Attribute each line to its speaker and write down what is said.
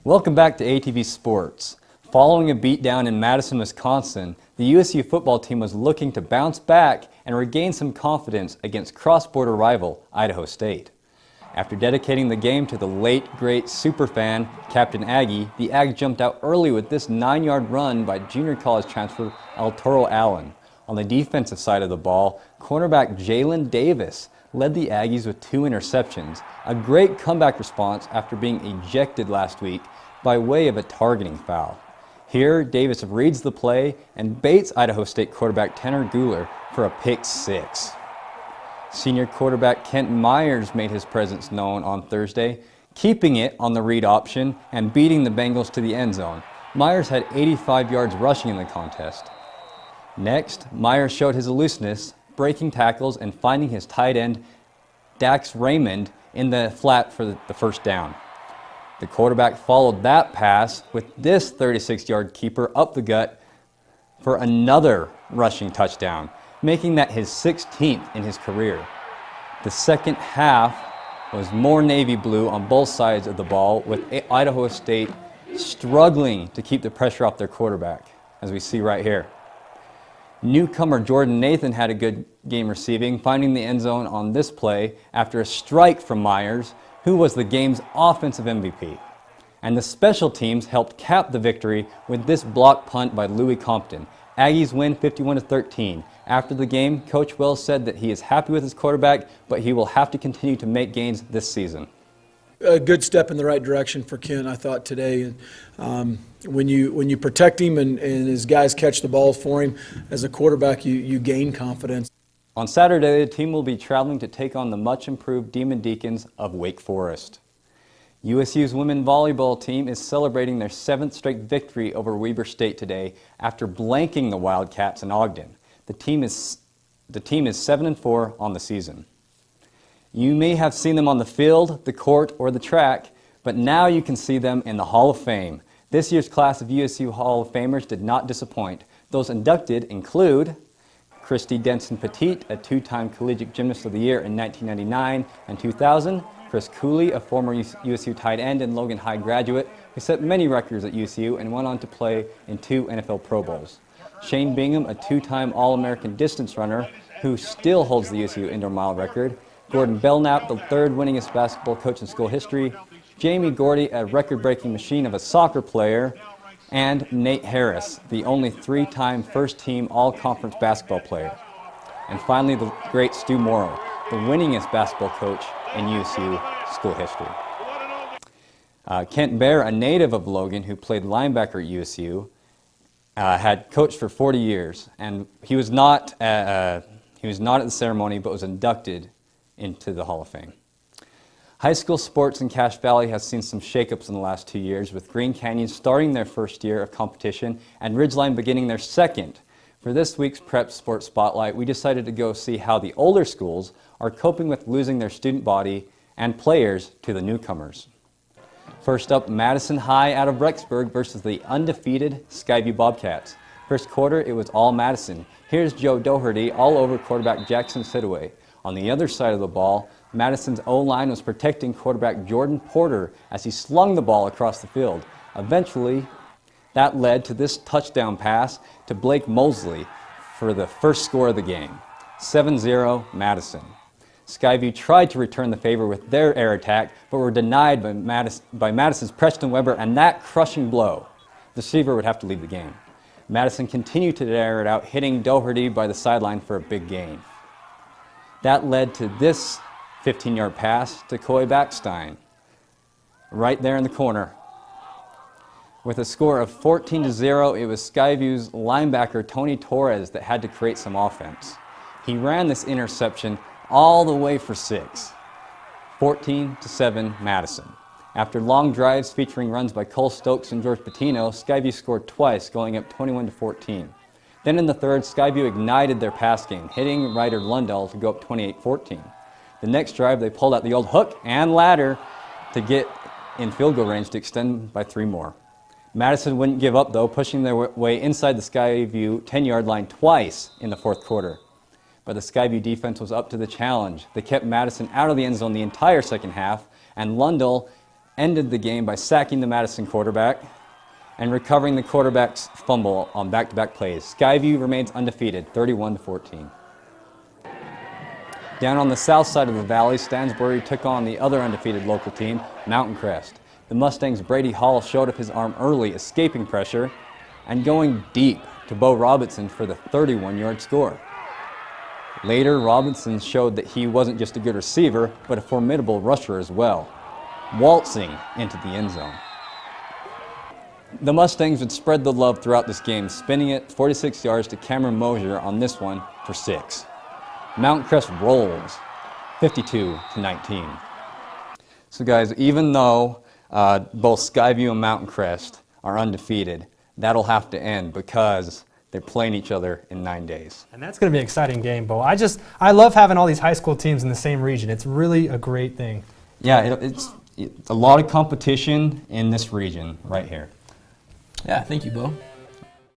Speaker 1: Welcome back to ATV Sports. Following a beatdown in Madison, Wisconsin, the USU football team was looking to bounce back and regain some confidence against cross-border rival Idaho State. After dedicating the game to the late, great superfan, Captain Aggie, the Ag jumped out early with this 9-yard run by junior college transfer El Toro Allen. On the defensive side of the ball, cornerback Jalen Davis led the Aggies with 2 interceptions, a great comeback response after being ejected last week by way of a targeting foul. Here, Davis reads the play and baits Idaho State quarterback Tanner Guler for a pick 6. Senior quarterback Kent Myers made his presence known on Thursday, keeping it on the read option and beating the Bengals to the end zone. Myers had 85 yards rushing in the contest. Next, Myers showed his elusiveness, breaking tackles and finding his tight end Dax Raymond in the flat for the first down. The quarterback followed that pass with this 36-yard keeper up the gut for another rushing touchdown, making that his 16th in his career. The second half was more navy blue on both sides of the ball, with Idaho State struggling to keep the pressure off their quarterback, as we see right here. Newcomer Jordan Nathan had a good game receiving, finding the end zone on this play after a strike from Myers, who was the game's offensive MVP. And the special teams helped cap the victory with this block punt by Louis Compton. Aggies win 51-13. After the game, Coach Wells said that he is happy with his quarterback, but he will have to continue to make gains this season.
Speaker 2: A good step in the right direction for Kent, I thought, today. When you protect him and his guys catch the ball for him, as a quarterback, you gain confidence.
Speaker 1: On Saturday, the team will be traveling to take on the much-improved Demon Deacons of Wake Forest. USU's women's volleyball team is celebrating their 7th straight victory over Weber State today after blanking the Wildcats in Ogden. The team is 7-4 on the season. You may have seen them on the field, the court, or the track, but now you can see them in the Hall of Fame. This year's class of USU Hall of Famers did not disappoint. Those inducted include Christy Denson-Petit, a 2-time Collegiate Gymnast of the Year in 1999 and 2000, Chris Cooley, a former USU tight end and Logan High graduate, who set many records at USU and went on to play in 2 NFL Pro Bowls. Shane Bingham, a 2-time All-American distance runner, who still holds the USU indoor mile record. Gordon Belknap, the 3rd winningest basketball coach in school history. Jamie Gordy, a record-breaking machine of a soccer player. And Nate Harris, the only 3-time first-team all-conference basketball player. And finally, the great Stu Morrow, the winningest basketball coach in USU school history. Kent Bear, a native of Logan who played linebacker at USU, had coached for 40 years, and he was not at the ceremony, but was inducted into the Hall of Fame. High school sports in Cache Valley has seen some shakeups in the last 2 years, with Green Canyon starting their first year of competition and Ridgeline beginning their second. For this week's Prep Sports Spotlight, we decided to go see how the older schools are coping with losing their student body and players to the newcomers. First up, Madison High out of Rexburg versus the undefeated Skyview Bobcats. First quarter, it was all Madison. Here's Joe Doherty all over quarterback Jackson Sidaway. On the other side of the ball, Madison's O-line was protecting quarterback Jordan Porter as he slung the ball across the field. Eventually, that led to this touchdown pass to Blake Mosley for the first score of the game. 7-0 Madison. Skyview tried to return the favor with their air attack, but were denied by Madison's Preston Weber, and that crushing blow. The receiver would have to leave the game. Madison continued to air it out, hitting Doherty by the sideline for a big gain. That led to this 15-yard pass to Coy Backstein, right there in the corner. With a score of 14-0, it was Skyview's linebacker Tony Torres that had to create some offense. He ran this interception all the way for 6. 14-7 Madison. After long drives featuring runs by Cole Stokes and George Patino, Skyview scored twice, going up 21-14. Then in the third, Skyview ignited their pass game, hitting Ryder Lundell to go up 28-14. The next drive, they pulled out the old hook and ladder to get in field goal range to extend by 3 more. Madison wouldn't give up, though, pushing their way inside the Skyview 10-yard line twice in the fourth quarter. But the Skyview defense was up to the challenge. They kept Madison out of the end zone the entire second half, and Lundell ended the game by sacking the Madison quarterback and recovering the quarterback's fumble on back-to-back plays. Skyview remains undefeated, 31-14. Down on the south side of the valley, Stansbury took on the other undefeated local team, Mountain Crest. The Mustangs' Brady Hall showed up his arm early, escaping pressure and going deep to Bo Robinson for the 31-yard score. Later, Robinson showed that he wasn't just a good receiver, but a formidable rusher as well, waltzing into the end zone. The Mustangs would spread the love throughout this game, spinning it 46 yards to Cameron Mosier on this one for 6. Mountain Crest rolls 52-19. So guys, even though both Skyview and Mountain Crest are undefeated, that'll have to end because they're playing each other in 9 days.
Speaker 3: And that's going to be an exciting game, Bo. I love having all these high school teams in the same region. It's really a great thing.
Speaker 1: Yeah, it's a lot of competition in this region right here.
Speaker 4: Yeah, thank you, Bo.